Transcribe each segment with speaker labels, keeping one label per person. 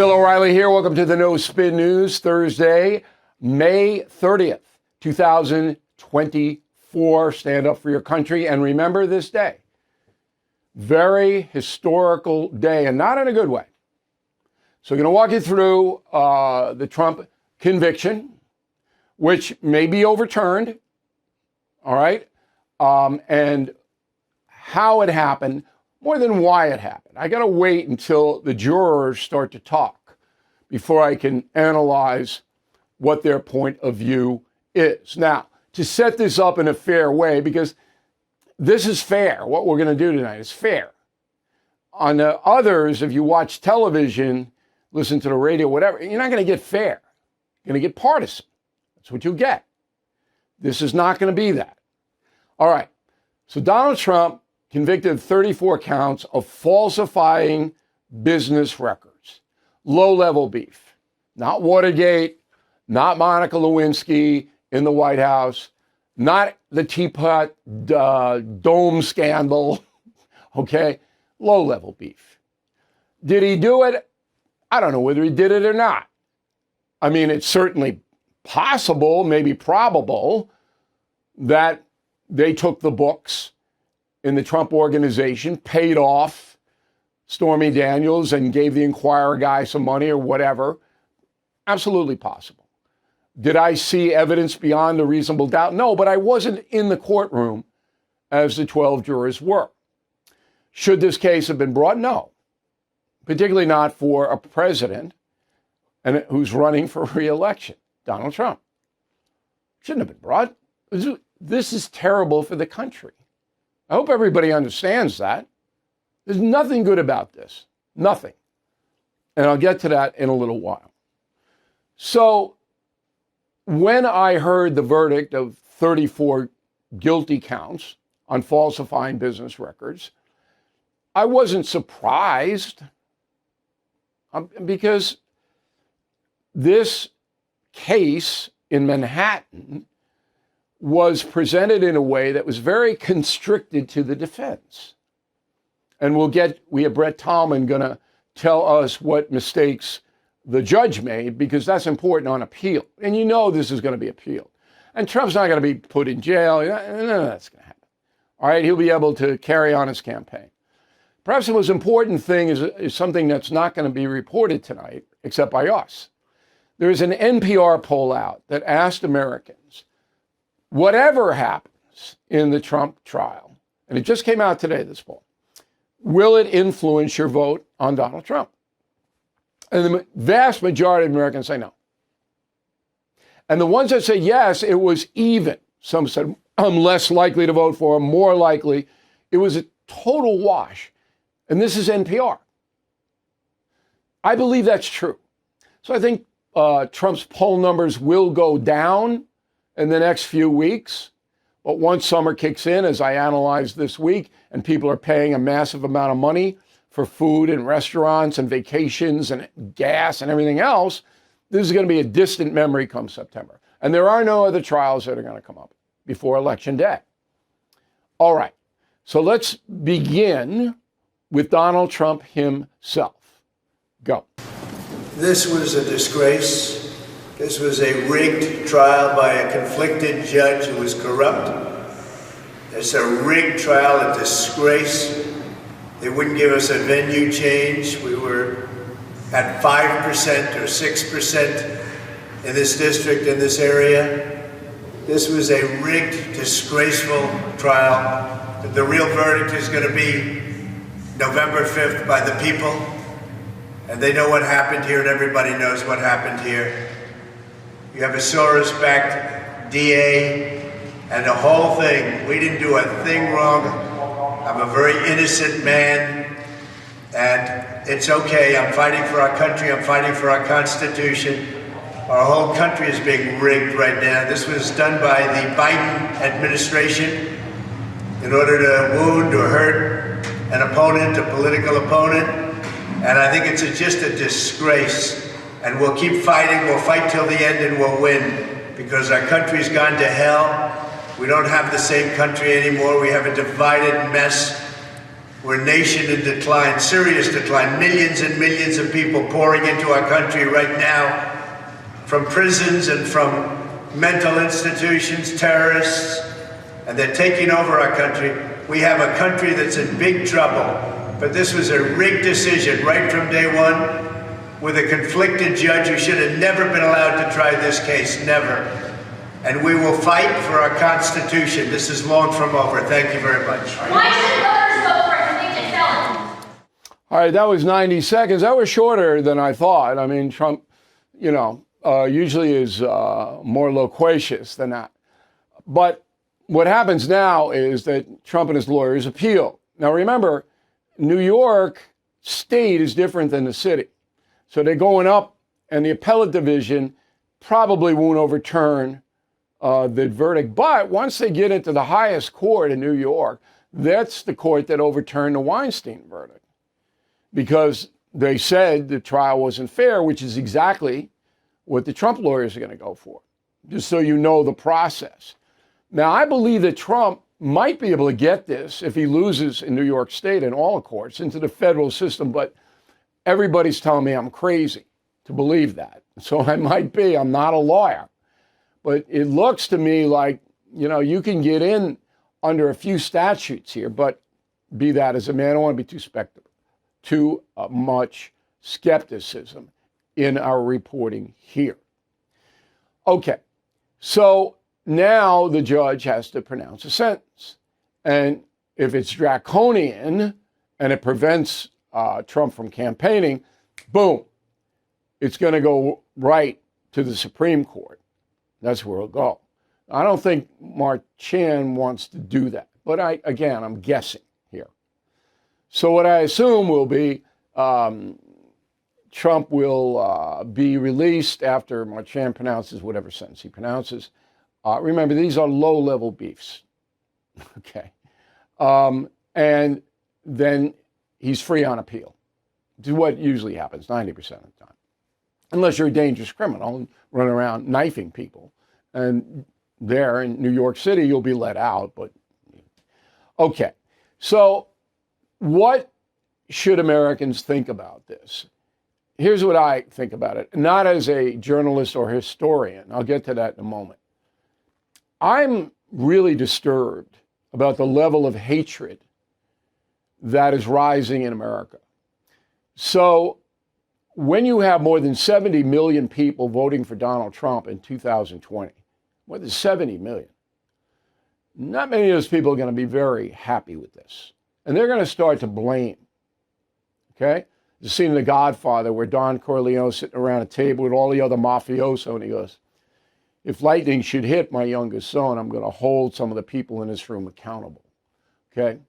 Speaker 1: Bill O'Reilly here. Welcome to the No Spin News, Thursday, May 30th, 2024. Stand up for your country and remember this day. Very historical day, and not in a good way. So we're going to walk you through the Trump conviction, which may be overturned, all right, and how it happened, more than why it happened. I got to wait until the jurors start to talk before I can analyze what their point of view is. Now, to set this up in a fair way, because this is fair. What we're going to do tonight is fair. On the others, if you watch television, listen to the radio, whatever, you're not going to get fair. You're going to get partisan. That's what you get. This is not going to be that. All right. So Donald Trump convicted of 34 counts of falsifying business records. Low-level beef. Not Watergate, not Monica Lewinsky in the White House, not the Teapot Dome scandal, okay? Low-level beef. Did he do it? I don't know whether he did it or not. I mean, it's certainly possible, maybe probable, that they took the books in the Trump organization, paid off Stormy Daniels and gave the Inquirer guy some money or whatever. Absolutely possible. Did I see evidence beyond a reasonable doubt? No, but I wasn't in the courtroom as the 12 jurors were. Should this case have been brought? No, particularly not for a president and who's running for re-election, Donald Trump. Shouldn't have been brought. This is terrible for the country. I hope everybody understands that. There's nothing good about this. Nothing. And I'll get to that in a little while. So when I heard the verdict of 34 guilty counts on falsifying business records, I wasn't surprised because this case in Manhattan was presented in a way that was very constricted to the defense. And we have Brett Tallman going to tell us what mistakes the judge made, because that's important on appeal. And you know this is going to be appealed. And Trump's not going to be put in jail. None of that's going to happen. All right, he'll be able to carry on his campaign. Perhaps the most important thing is something that's not going to be reported tonight, except by us. There's an NPR poll out that asked Americans, whatever happens in the Trump trial, and it just came out today, this poll, will it influence your vote on Donald Trump? And the vast majority of Americans say no. And the ones that say yes, it was even. Some said, I'm less likely to vote for him, more likely. It was a total wash. And this is NPR. I believe that's true. So I think Trump's poll numbers will go down in the next few weeks. But once summer kicks in, as I analyzed this week, and people are paying a massive amount of money for food and restaurants and vacations and gas and everything else, this is going to be a distant memory come September. And there are no other trials that are going to come up before Election Day. All right. So let's begin with Donald Trump himself. Go.
Speaker 2: This was a disgrace. This was a rigged trial by a conflicted judge who was corrupt. It's a rigged trial, a disgrace. They wouldn't give us a venue change. We were at 5% or 6% in this district, in this area. This was a rigged, disgraceful trial. The real verdict is going to be November 5th by the people. And they know what happened here, and everybody knows what happened here. You have a Soros-backed DA, and the whole thing. We didn't do a thing wrong. I'm a very innocent man, and it's okay. I'm fighting for our country. I'm fighting for our Constitution. Our whole country is being rigged right now. This was done by the Biden administration in order to wound or hurt an opponent, a political opponent. And I think it's just a disgrace. And we'll keep fighting. We'll fight till the end and we'll win, because our country's gone to hell. We don't have the same country anymore. We have a divided mess. We're a nation in decline, serious decline. Millions and millions of people pouring into our country right now from prisons and from mental institutions, terrorists, and they're taking over our country. We have a country that's in big trouble, but this was a rigged decision right from day one with a conflicted judge who should have never been allowed to try this case, never. And we will fight for our Constitution. This is long from over. Thank you very much.
Speaker 3: Why should voters vote for a convicted felon?
Speaker 1: All right, that was 90 seconds. That was shorter than I thought. I mean, Trump, usually is more loquacious than that. But what happens now is that Trump and his lawyers appeal. Now, remember, New York State is different than the city. So they're going up, and the appellate division probably won't overturn the verdict. But once they get into the highest court in New York, that's the court that overturned the Weinstein verdict, because they said the trial wasn't fair, which is exactly what the Trump lawyers are going to go for, just so you know the process. Now, I believe that Trump might be able to get this if he loses in New York State and all courts into the federal system, but everybody's telling me I'm crazy to believe that. So I might be. I'm not a lawyer. But it looks to me like, you can get in under a few statutes here, but be that as a man, I don't want to be too much skepticism in our reporting here. Okay, so now the judge has to pronounce a sentence. And if it's draconian and it prevents Trump from campaigning, boom, it's going to go right to the Supreme Court. That's where it'll go. I don't think Mark Chan wants to do that, but I'm guessing here. So what I assume will be Trump will be released after Marchand pronounces whatever sentence he pronounces. Remember, these are low-level beefs, okay? And then he's free on appeal. This is what usually happens 90% of the time, unless you're a dangerous criminal and run around knifing people. And there in New York City, you'll be let out. But okay, so what should Americans think about this? Here's what I think about it, not as a journalist or historian. I'll get to that in a moment. I'm really disturbed about the level of hatred that is rising in America. So when you have more than 70 million people voting for Donald Trump in 2020, more than 70 million, not many of those people are going to be very happy with this. And they're going to start to blame. Okay? The scene in The Godfather where Don Corleone's sitting around a table with all the other mafioso, and he goes, if lightning should hit my youngest son, I'm going to hold some of the people in this room accountable. Okay?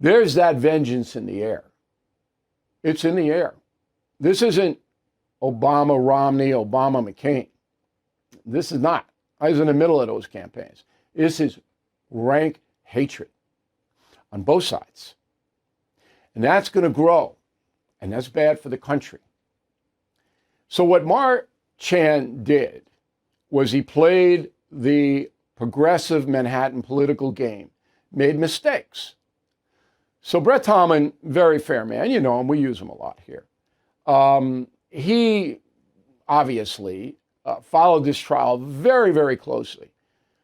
Speaker 1: There's that vengeance in the air. It's in the air. This isn't Obama, Romney, Obama, McCain. This is not. I was in the middle of those campaigns. This is rank hatred on both sides. And that's going to grow. And that's bad for the country. So what Mark Chan did was he played the progressive Manhattan political game, made mistakes. So Brett Tallman, very fair man, you know him, we use him a lot here. He obviously followed this trial very, very closely.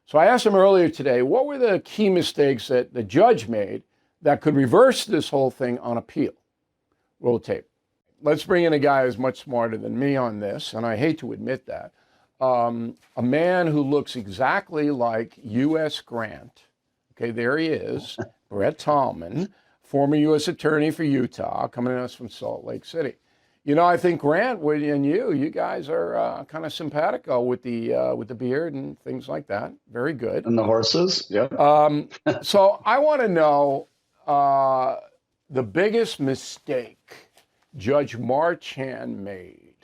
Speaker 1: So I asked him earlier today, what were the key mistakes that the judge made that could reverse this whole thing on appeal? Roll tape. Let's bring in a guy who's much smarter than me on this, and I hate to admit that. A man who looks exactly like U.S. Grant. Okay, there he is, Brett Tallman, former U.S. Attorney for Utah, coming to us from Salt Lake City. You know, I think Grant and you guys are kind of simpatico with the beard and things like that. Very good.
Speaker 4: And the horses, yeah.
Speaker 1: So I want to know the biggest mistake Judge Marchand made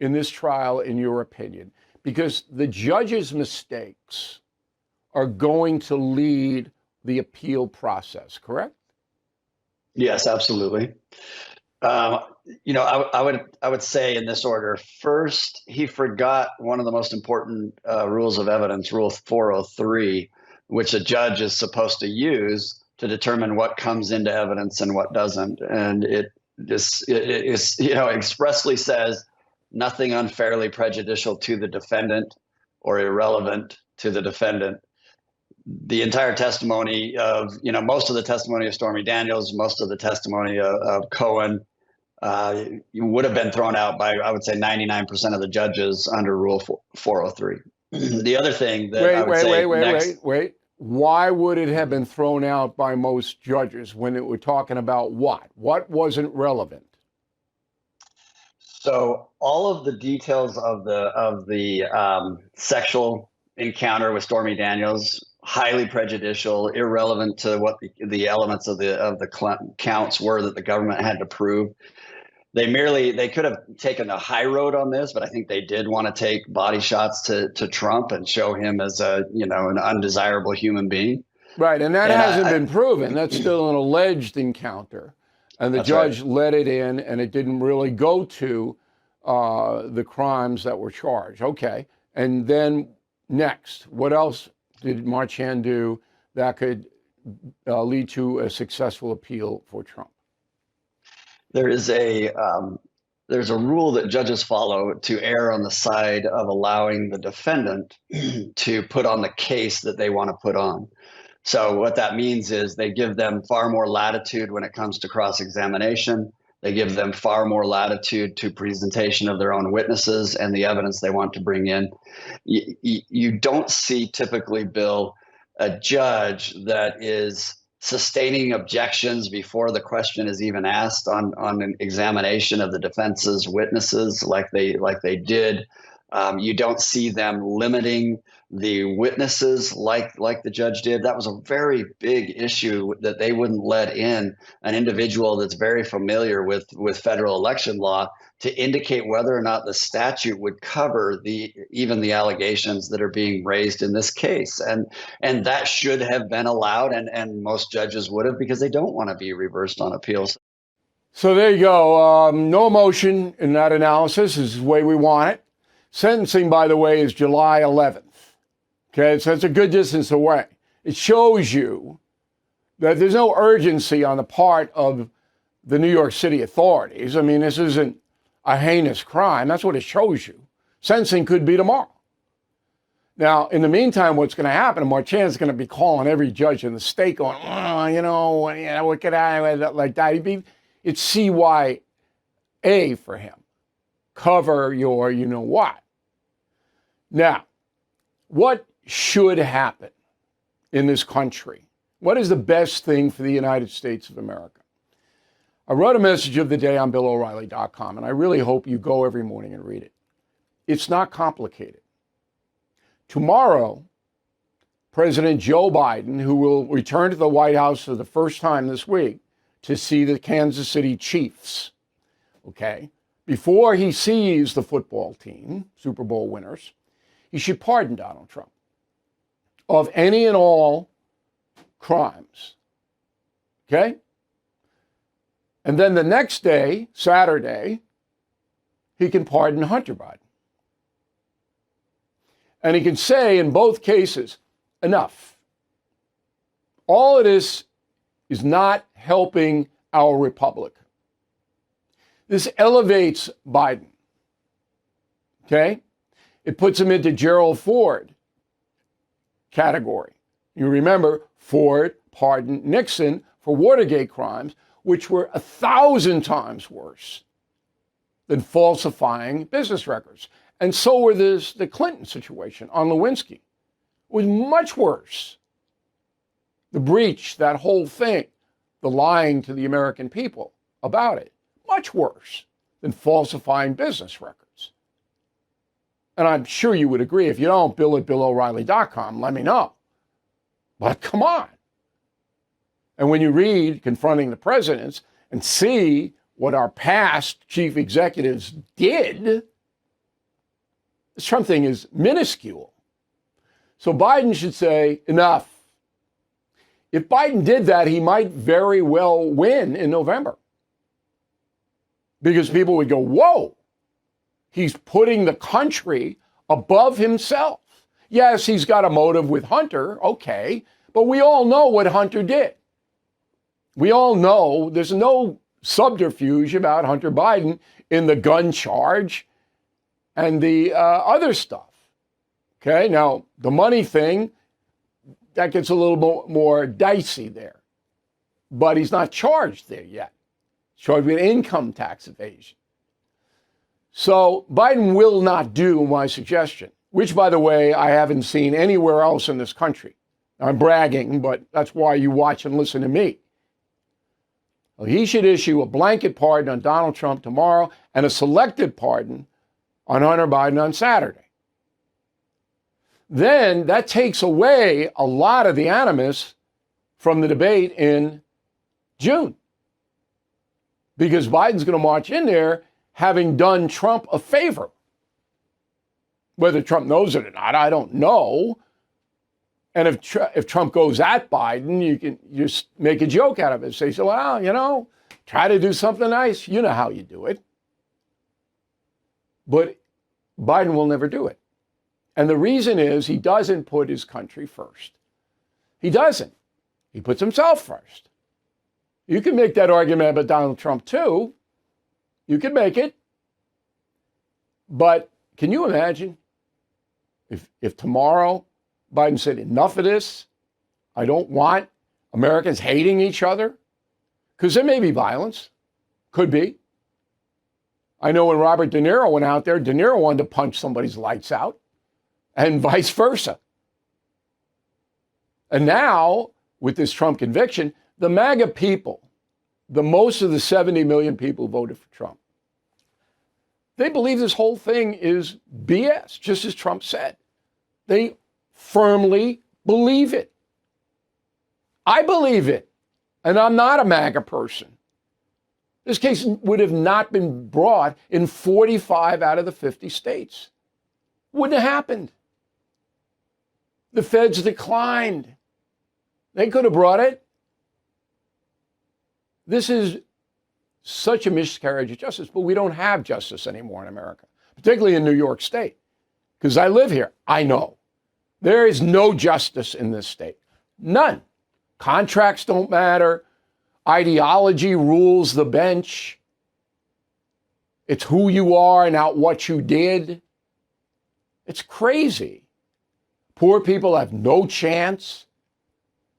Speaker 1: in this trial, in your opinion, because the judge's mistakes are going to lead the appeal process, correct?
Speaker 4: Yes, absolutely. I would say in this order. First, he forgot one of the most important rules of evidence, Rule 403, which a judge is supposed to use to determine what comes into evidence and what doesn't. And it expressly says nothing unfairly prejudicial to the defendant or irrelevant to the defendant. The entire testimony of, most of the testimony of Stormy Daniels, most of the testimony of Cohen, would have been thrown out by, I would say, 99% of the judges under Rule 403. The other thing that
Speaker 1: wait. Why would it have been thrown out by most judges when we're talking about what? What wasn't relevant?
Speaker 4: So all of the details of the sexual encounter with Stormy Daniels, highly prejudicial, irrelevant to what the elements of the counts were that the government had to prove. They could have taken the high road on this, but I think they did want to take body shots to Trump and show him as an undesirable human being.
Speaker 1: Right, and that hasn't been proven. That's still an alleged encounter, and the judge let it in, and it didn't really go to the crimes that were charged. Okay, and then next, what else did Marchand do that could lead to a successful appeal for Trump?
Speaker 4: There's a rule that judges follow to err on the side of allowing the defendant to put on the case that they want to put on. So what that means is they give them far more latitude when it comes to cross-examination. They give them far more latitude to presentation of their own witnesses and the evidence they want to bring in. You don't see typically, Bill, a judge that is sustaining objections before the question is even asked on an examination of the defense's witnesses like they did. You don't see them limiting the witnesses like the judge did. That was a very big issue, that they wouldn't let in an individual that's very familiar with federal election law to indicate whether or not the statute would cover even the allegations that are being raised in this case. And that should have been allowed, and most judges would have, because they don't want to be reversed on appeals.
Speaker 1: So there you go. No emotion in that analysis. This is the way we want it. Sentencing, by the way, is July 11th. Okay, so it's a good distance away. It shows you that there's no urgency on the part of the New York City authorities. I mean, this isn't a heinous crime. That's what it shows you. Sentencing could be tomorrow. Now, in the meantime, what's going to happen, Marchand's going to be calling every judge in the state going, what could I, like that? It's CYA for him. Cover your you-know-what. Now, what should happen in this country? What is the best thing for the United States of America? I wrote a message of the day on BillO'Reilly.com, and I really hope you go every morning and read it. It's not complicated. Tomorrow, President Joe Biden, who will return to the White House for the first time this week to see the Kansas City Chiefs, okay, before he sees the football team, Super Bowl winners, he should pardon Donald Trump of any and all crimes, okay? And then the next day, Saturday, he can pardon Hunter Biden. And he can say in both cases, enough. All of this is not helping our republic. This elevates Biden, okay? It puts him into Gerald Ford category. You remember, Ford pardoned Nixon for Watergate crimes, which were 1,000 times worse than falsifying business records. And so were the Clinton situation on Lewinsky. It was much worse. The breach, that whole thing, the lying to the American people about it, much worse than falsifying business records. And I'm sure you would agree. If you don't, Bill at BillO'Reilly.com, let me know. But come on. And when you read Confronting the Presidents and see what our past chief executives did, this Trump thing is minuscule. So Biden should say, enough. If Biden did that, he might very well win in November. Because people would go, whoa, he's putting the country above himself. Yes, he's got a motive with Hunter, okay, but we all know what Hunter did. We all know there's no subterfuge about Hunter Biden in the gun charge and the other stuff. Okay, now the money thing, that gets a little more dicey there. But he's not charged there yet. He's charged with income tax evasion. So Biden will not do my suggestion, which, by the way, I haven't seen anywhere else in this country. I'm bragging, but that's why you watch and listen to me. Well, he should issue a blanket pardon on Donald Trump tomorrow and a selected pardon on Hunter Biden on Saturday. Then that takes away a lot of the animus from the debate in June. Because Biden's going to march in there having done Trump a favor. Whether Trump knows it or not, I don't know. And if Trump goes at Biden, you can just make a joke out of it. Say, so, well, try to do something nice. You know how you do it. But Biden will never do it. And the reason is he doesn't put his country first. He doesn't. He puts himself first. You can make that argument about Donald Trump too. You can make it. But can you imagine if tomorrow Biden said, enough of this, I don't want Americans hating each other? Because there may be violence. Could be. I know when Robert De Niro went out there, De Niro wanted to punch somebody's lights out, and vice versa. And now, with this Trump conviction, the MAGA people, most of the 70 million people who voted for Trump, they believe this whole thing is BS, just as Trump said. They firmly believe it. I believe it, and I'm not a MAGA person. This case would have not been brought in 45 out of the 50 states. Wouldn't have happened. The feds declined. They could have brought it. This is such a miscarriage of justice, but we don't have justice anymore in America, particularly in New York State, because I live here. I know. There is no justice in this state. None. Contracts don't matter. Ideology rules the bench. It's who you are, not what you did. It's crazy. Poor people have no chance.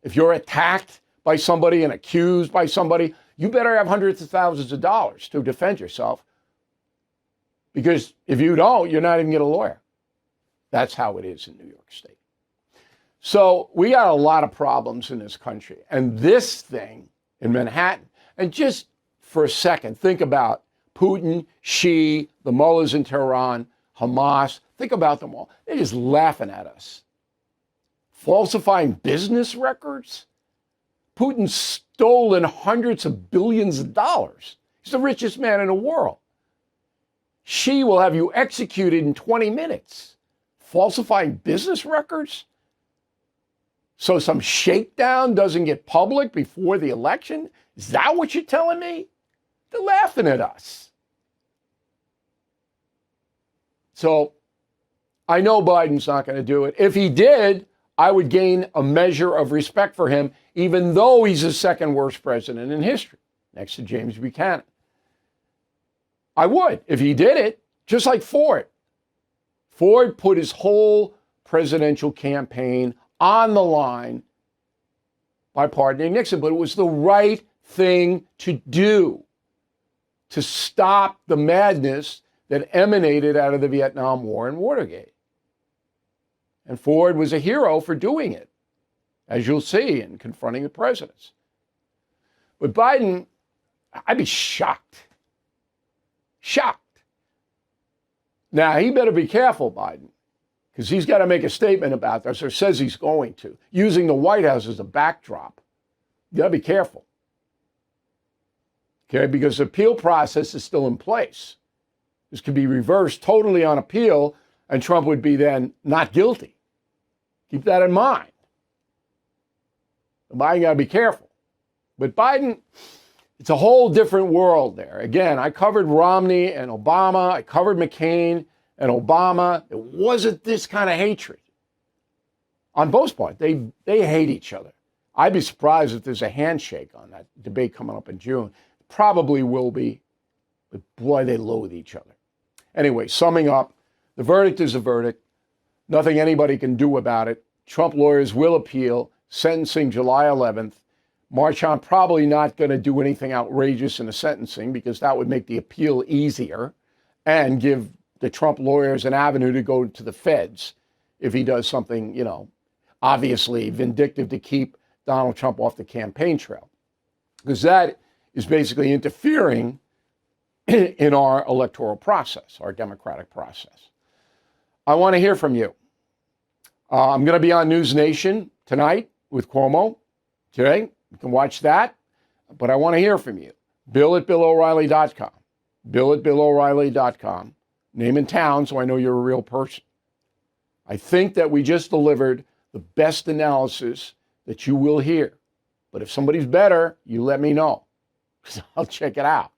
Speaker 1: If you're attacked by somebody and accused by somebody, you better have hundreds of thousands of dollars to defend yourself. Because if you don't, you're not even get a lawyer. That's how it is in New York State. So we got a lot of problems in this country. And this thing in Manhattan, and just for a second, think about Putin, Xi, the mullahs in Tehran, Hamas. Think about them all. They're just laughing at us. Falsifying business records? Putin's stolen hundreds of billions of dollars. He's the richest man in the world. Xi will have you executed in 20 minutes. Falsifying business records? So some shakedown doesn't get public before the election? Is that what you're telling me? They're laughing at us. So I know Biden's not going to do it. If he did, I would gain a measure of respect for him, even though he's the second worst president in history, next to James Buchanan. I would, if he did it, just like Ford. Ford put his whole presidential campaign on the line by pardoning Nixon, but it was the right thing to do to stop the madness that emanated out of the Vietnam War and Watergate. And Ford was a hero for doing it, as you'll see in confronting the presidents. But Biden, I'd be shocked. Shocked. Now, he better be careful, Biden, because he's got to make a statement about this, or says he's going to, using the White House as a backdrop. You got to be careful. Okay, because the appeal process is still in place. This could be reversed totally on appeal, and Trump would be then not guilty. Keep that in mind. Biden got to be careful. But Biden, it's a whole different world there. Again, I covered Romney and Obama. I covered McCain and Obama. It wasn't this kind of hatred. On both parts, they hate each other. I'd be surprised if there's a handshake on that debate coming up in June. Probably will be, but boy, they loathe each other. Anyway, summing up, the verdict is a verdict. Nothing anybody can do about it. Trump lawyers will appeal, sentencing July 11th. Marchant probably not going to do anything outrageous in the sentencing because that would make the appeal easier and give the Trump lawyers an avenue to go to the feds if he does something, obviously vindictive to keep Donald Trump off the campaign trail. Because that is basically interfering in our electoral process, our democratic process. I want to hear from you. I'm going to be on News Nation tonight with Cuomo. Today, you can watch that. But I want to hear from you. Bill@BillO'Reilly.com. Bill@BillO'Reilly.com. Name and town so I know you're a real person. I think that we just delivered the best analysis that you will hear. But if somebody's better, you let me know. I'll check it out.